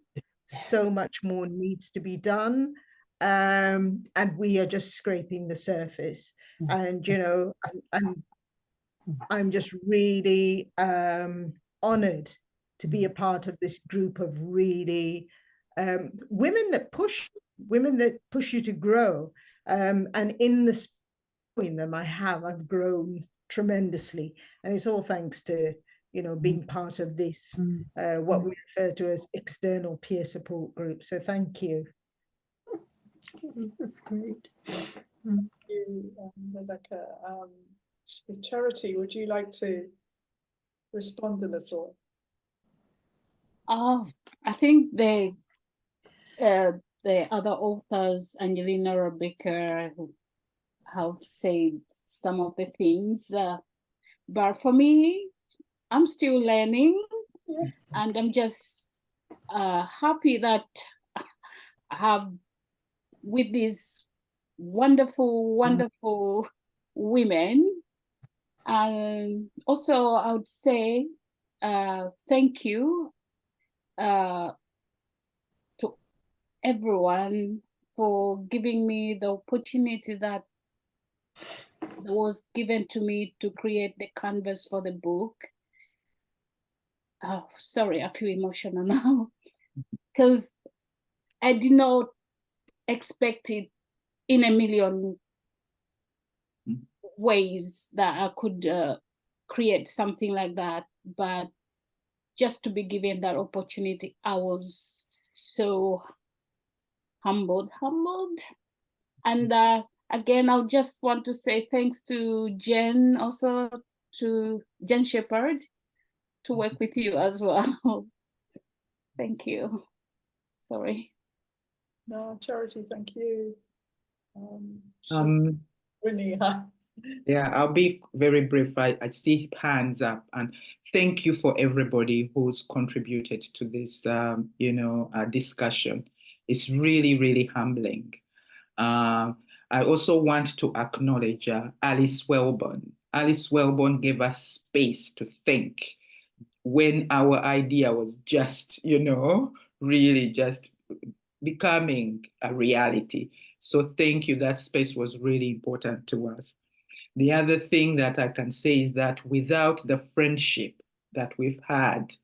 so much more needs to be done, and we are just scraping the surface. And I'm just really honored to be a part of this group of really women that push you to grow, and in the them I've grown tremendously, and it's all thanks to being part of this what we refer to as external peer support group. So thank you. That's great. Thank you, Rebecca. Charity, would you like to respond a little? I think the other authors, Angelina, Rebecca, have said some of the things, but for me, I'm still learning. Yes. And I'm just happy that I have with these wonderful women. And also I would say thank you to everyone for giving me the opportunity that was given to me to create the canvas for the book. Oh, sorry, I feel emotional now because I did not expect it in a million ways that I could create something like that. But just to be given that opportunity, I was so humbled. And again, I just want to say thanks to Jen, also to Jen Shepherd, to work with you as well. Thank you. Sorry. No, Charity, thank you. Winnie, Yeah, I'll be very brief. I see hands up, and thank you for everybody who's contributed to this, discussion. It's really, really humbling. I also want to acknowledge Alice Welborn. Alice Welborn gave us space to think when our idea was just, really just becoming a reality. So thank you. That space was really important to us. The other thing that I can say is that without the friendship that we've had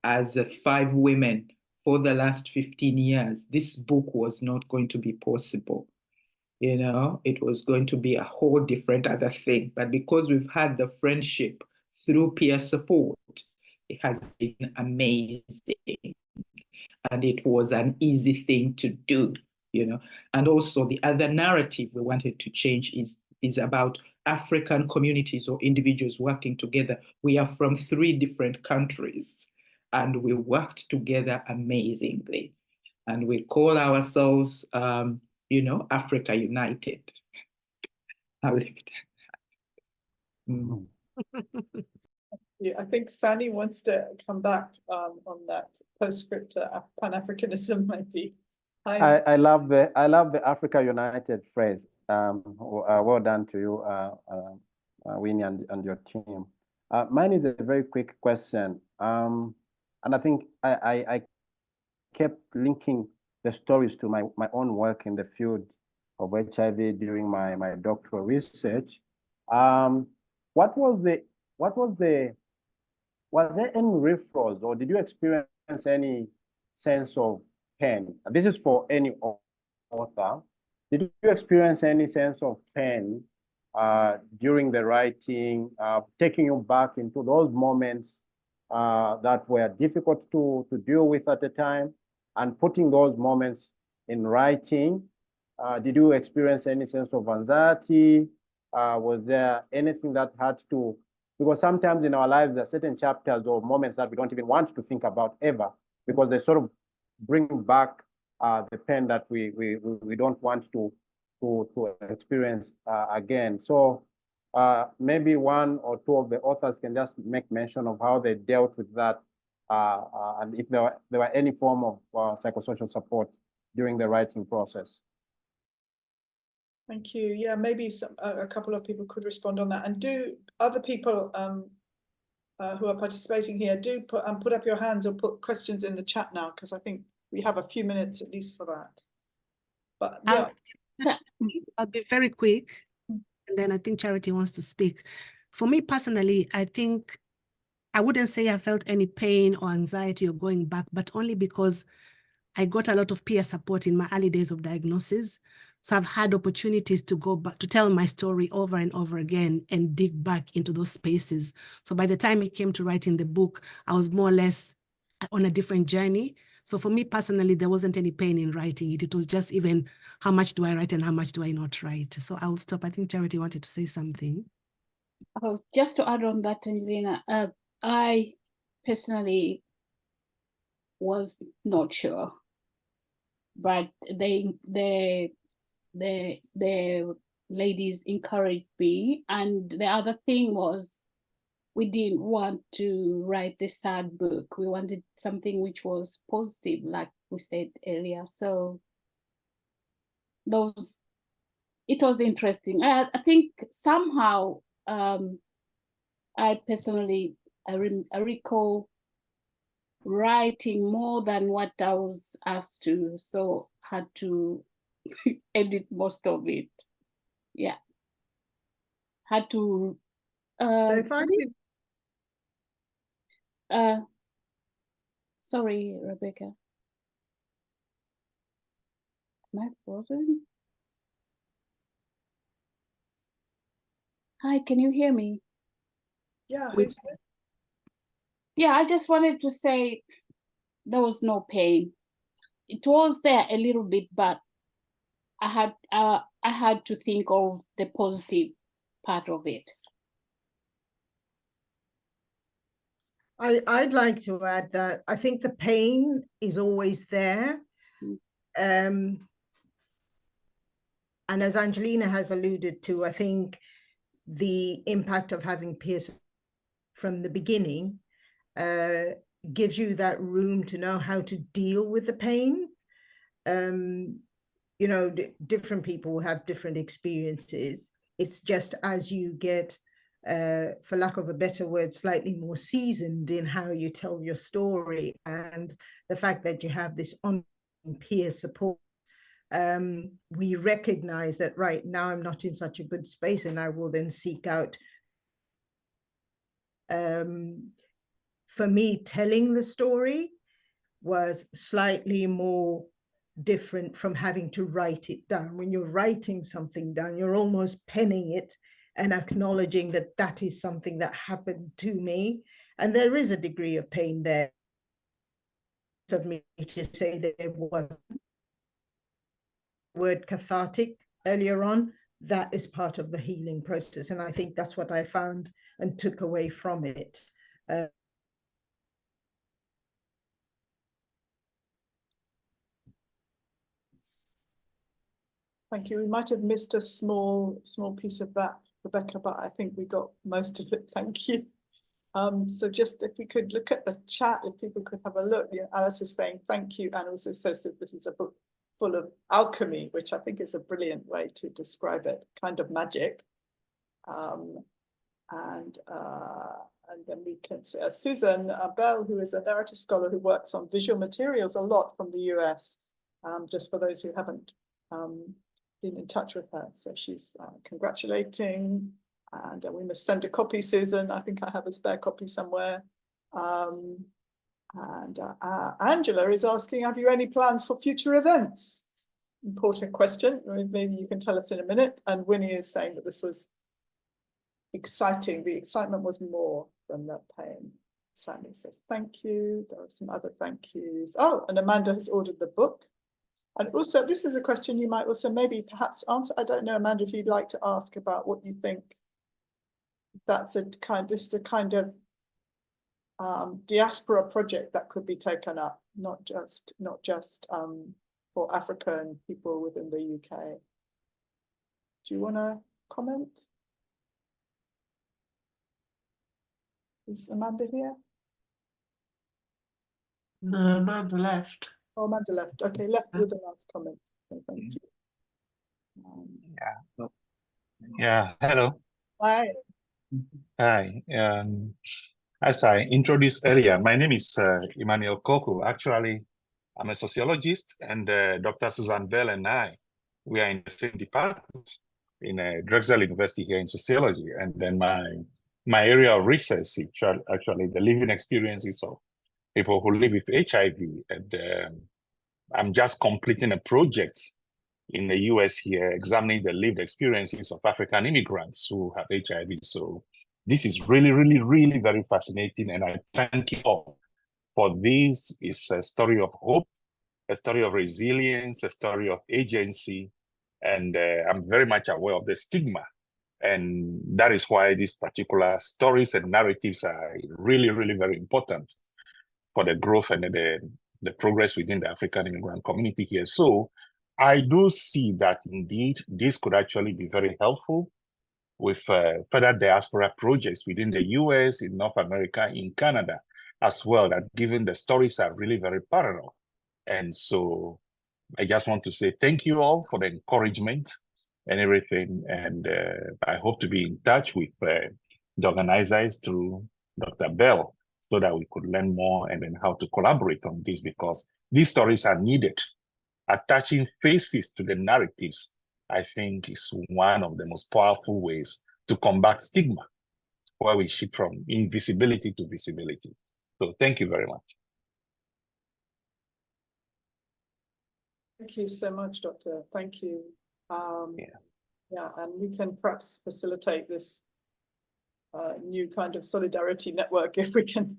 as 5 women for the last 15 years, this book was not going to be possible. It was going to be a whole different other thing. But because we've had the friendship through peer support, it has been amazing. And it was an easy thing to do, And also the other narrative we wanted to change is about African communities or individuals working together. We are from 3 different countries, and we worked together amazingly. And we call ourselves, Africa United. I'll leave it at that. Yeah, I think Sani wants to come back on that postscript Pan-Africanism maybe. I love the Africa United phrase. Well done to you, Winnie and your team. Mine is a very quick question. And I think I kept linking the stories to my own work in the field of HIV during my doctoral research. Was there any referrals, or did you experience any sense of pain? This is for any author. Did you experience any sense of pain during the writing, taking you back into those moments that were difficult to deal with at the time, and putting those moments in writing? Did you experience any sense of anxiety? Was there anything that had to, because sometimes in our lives, there are certain chapters or moments that we don't even want to think about ever, because they sort of bring back the pain that we don't want to experience again. So maybe one or two of the authors can just make mention of how they dealt with that, and if there were any form of psychosocial support during the writing process. Thank you. Yeah, maybe a couple of people could respond on that. And do other people who are participating here, do put up your hands or put questions in the chat now, because I think we have a few minutes at least for that. But yeah. I'll be very quick, and then I think Charity wants to speak. For me personally, I think I wouldn't say I felt any pain or anxiety or going back, but only because I got a lot of peer support in my early days of diagnosis. So I've had opportunities to go back to tell my story over and over again and dig back into those spaces. So by the time it came to writing the book, I was more or less on a different journey. So for me personally, there wasn't any pain in writing it. It was just even how much do I write and how much do I not write? So I'll stop. I think Charity wanted to say something. Oh, just to add on that, Angelina, I personally was not sure, but the ladies encouraged me. And the other thing was, we didn't want to write the sad book. We wanted something which was positive, like we said earlier. So it was interesting. I think somehow I personally, I recall writing more than what I was asked to, so had to edit most of it. Yeah, had to. So if I could, sorry, Rebecca. Am I frozen? Hi, can you hear me? Yeah. Yeah, I just wanted to say there was no pain. It was there a little bit, but I had to think of the positive part of it. I'd like to add that I think the pain is always there. And as Angelina has alluded to, I think the impact of having peers from the beginning gives you that room to know how to deal with the pain. You know, different people have different experiences. It's just as you get, for lack of a better word, slightly more seasoned in how you tell your story, and the fact that you have this ongoing peer support, we recognize that right now I'm not in such a good space, and I will then seek out. For me, telling the story was slightly more different from having to write it down. When you're writing something down, you're almost penning it and acknowledging that that is something that happened to me. And there is a degree of pain there. Of me to say that there was the word cathartic earlier on, that is part of the healing process. And I think that's what I found and took away from it. Thank you. We might have missed a small piece of that, Rebecca, but I think we got most of it. Thank you. So just if we could look at the chat, if people could have a look. Yeah, Alice is saying thank you, and also says that this is a book full of alchemy, which I think is a brilliant way to describe it, kind of magic. And then we can see Susan Bell, who is a narrative scholar who works on visual materials a lot from the US, just for those who haven't been in touch with her. So she's congratulating, and we must send a copy, Susan. I think I have a spare copy somewhere. Angela is asking, have you any plans for future events? Important question. Maybe you can tell us in a minute. And Winnie is saying that this was exciting. The excitement was more than the pain. Sammy says, thank you. There are some other thank yous. Oh, and Amanda has ordered the book. And also, this is a question you might also maybe perhaps answer. I don't know, Amanda, if you'd like to ask about what you think this is a kind of diaspora project that could be taken up, not just for Africa and people within the UK. Do you want to comment? Is Amanda here? No, Amanda left. Oh, Amanda left. Okay, left with a last comment. Okay, thank you. Yeah. Hello. Hi. Hi. As I introduced earlier, my name is Emmanuel Koku. Actually, I'm a sociologist, and Dr. Susan Bell and I, we are in the same department in Drexel University here in sociology. And then my area of research is actually the living experiences of people who live with HIV. And I'm just completing a project in the US here, examining the lived experiences of African immigrants who have HIV. So this is really, really, really very fascinating. And I thank you all for this. It's a story of hope, a story of resilience, a story of agency. And I'm very much aware of the stigma. And that is why these particular stories and narratives are really, really very important for the growth and the progress within the African immigrant community here. So I do see that indeed this could actually be very helpful with further diaspora projects within the US, in North America, in Canada as well, that given the stories are really very parallel. And so I just want to say thank you all for the encouragement and everything. And I hope to be in touch with the organizers through Dr. Bell so that we could learn more and then how to collaborate on this, because these stories are needed. Attaching faces to the narratives, I think, is one of the most powerful ways to combat stigma, where we shift from invisibility to visibility. So thank you very much. Thank you so much, Doctor. Thank you. Yeah, and we can perhaps facilitate this new kind of solidarity network if we can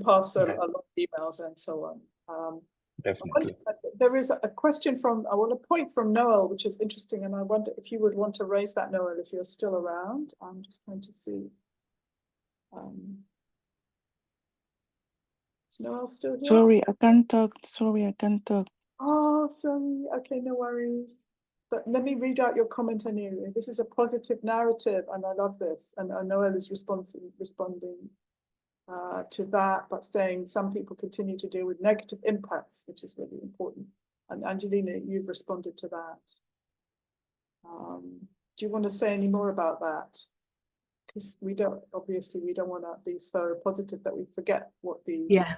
pass a lot of emails and so on. Definitely. There is a question from, a point from Noel, which is interesting, and I wonder if you would want to raise that, Noel, if you're still around. I'm just going to see. Is Noel still here? Sorry, I can't talk. Sorry, I can't talk. Oh, sorry. Okay, no worries. But let me read out your comment anyway. This is a positive narrative, and I love this. And Noel is responding to that, but saying some people continue to deal with negative impacts, which is really important. And Angelina, you've responded to that. Do you want to say any more about that? Because we don't want to be so positive that we forget what the... Yeah.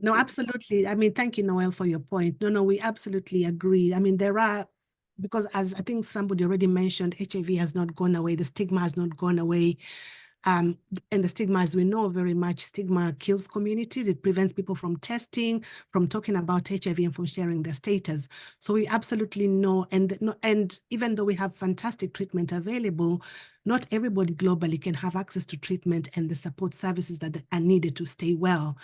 No, absolutely. I mean, thank you, Noel, for your point. No, we absolutely agree. I mean, there are, because as I think somebody already mentioned, HIV has not gone away. The stigma has not gone away. And the stigma, as we know very much, stigma kills communities. It prevents people from testing, from talking about HIV, and from sharing their status. So we absolutely know, and even though we have fantastic treatment available, not everybody globally can have access to treatment and the support services that are needed to stay well.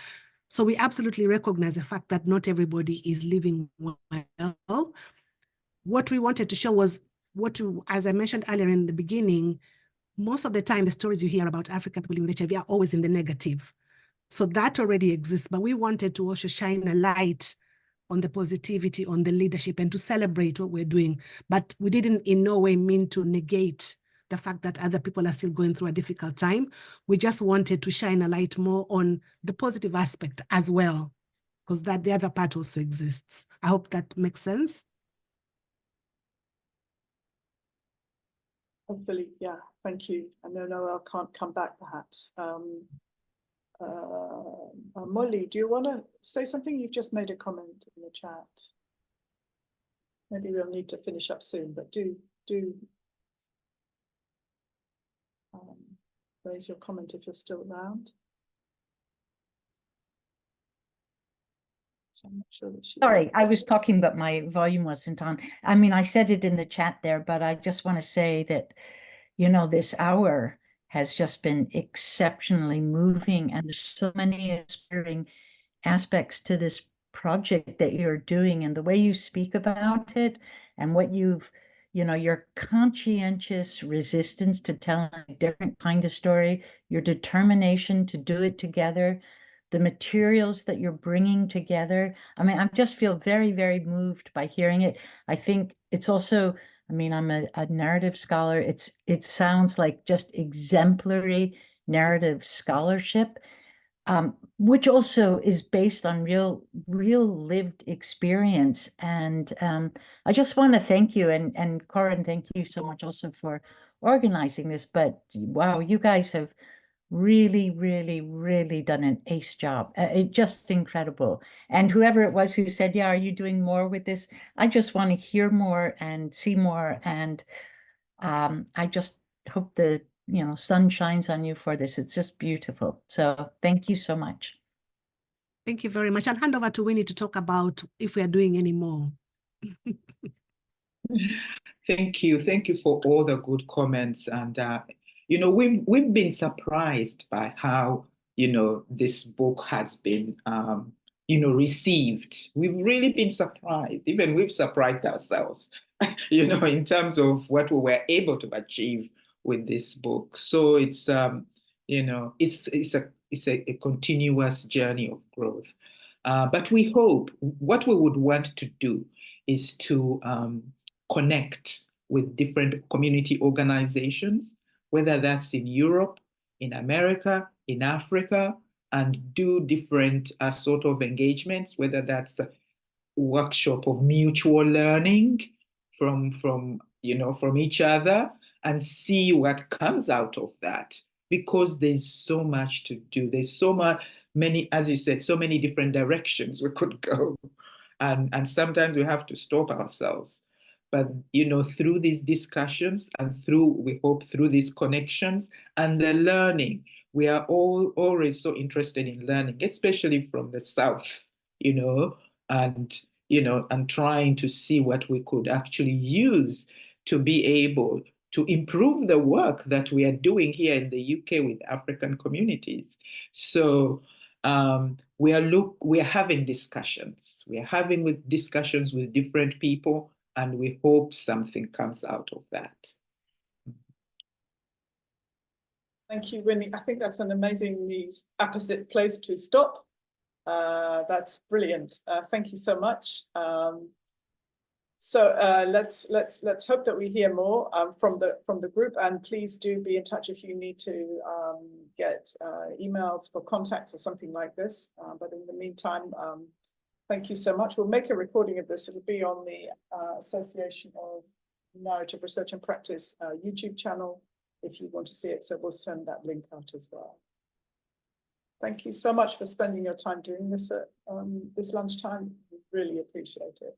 So we absolutely recognize the fact that not everybody is living well. What we wanted to show was as I mentioned earlier in the beginning, most of the time, the stories you hear about African people with HIV are always in the negative. So that already exists, but we wanted to also shine a light on the positivity, on the leadership, and to celebrate what we're doing. But we didn't in no way mean to negate the fact that other people are still going through a difficult time. We just wanted to shine a light more on the positive aspect as well, because that the other part also exists. I hope that makes sense. Hopefully, yeah, thank you. I know Noel can't come back perhaps. Molly, do you want to say something? You've just made a comment in the chat. Maybe we'll need to finish up soon, but do raise your comment if you're still around. So I'm not sure that she Sorry, I was talking, but my volume wasn't on. I mean, I said it in the chat there, but I just want to say that, you know, this hour has just been exceptionally moving, and there's so many inspiring aspects to this project that you're doing, and the way you speak about it, and what you've, you know, your conscientious resistance to telling a different kind of story, your determination to do it together, the materials that you're bringing together. I mean, I just feel very, very moved by hearing it. I think it's also, I mean, I'm a narrative scholar. It sounds like just exemplary narrative scholarship, which also is based on real lived experience. And I just want to thank you, and Corin, thank you so much also for organizing this. But wow, you guys have really, really, really done an ace job. Just incredible. And whoever it was who said, yeah, are you doing more with this? I just want to hear more and see more. And I just hope the, you know, sun shines on you for this. It's just beautiful. So thank you so much. Thank you very much. I'll hand over to Winnie to talk about if we are doing any more. Thank you. Thank you for all the good comments. And, you know, we've been surprised by how, you know, this book has been, you know, received. We've really been surprised. Even we've surprised ourselves, you know, in terms of what we were able to achieve with this book. So it's, you know, it's a continuous journey of growth. But we hope what we would want to do is to connect with different community organizations, whether that's in Europe, in America, in Africa, and do different sort of engagements, whether that's a workshop of mutual learning from you know, from each other, and see what comes out of that. Because there's so much to do. There's so many, as you said, so many different directions we could go. And sometimes we have to stop ourselves. But, you know, through these discussions and we hope through these connections and the learning, we are all always so interested in learning, especially from the South, you know, and trying to see what we could actually use to be able to improve the work that we are doing here in the UK with African communities. So we are having discussions. We are having discussions with different people, and we hope something comes out of that. Thank you, Winnie. I think that's an amazingly apposite place to stop. That's brilliant. Thank you so much. So let's hope that we hear more from the group, and please do be in touch if you need to get emails for contacts or something like this. But in the meantime, thank you so much. We'll make a recording of this. It'll be on the Association of Narrative Research and Practice YouTube channel if you want to see it. So we'll send that link out as well. Thank you so much for spending your time doing this at this lunchtime. We really appreciate it.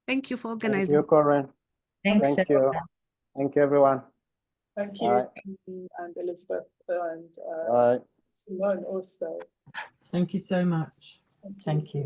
Thank you for organizing. Thank you, Corinne. Thanks. Thank you. Thank you, everyone. Thank you, and Elizabeth, and Simone also. Thank you so much. Thank you.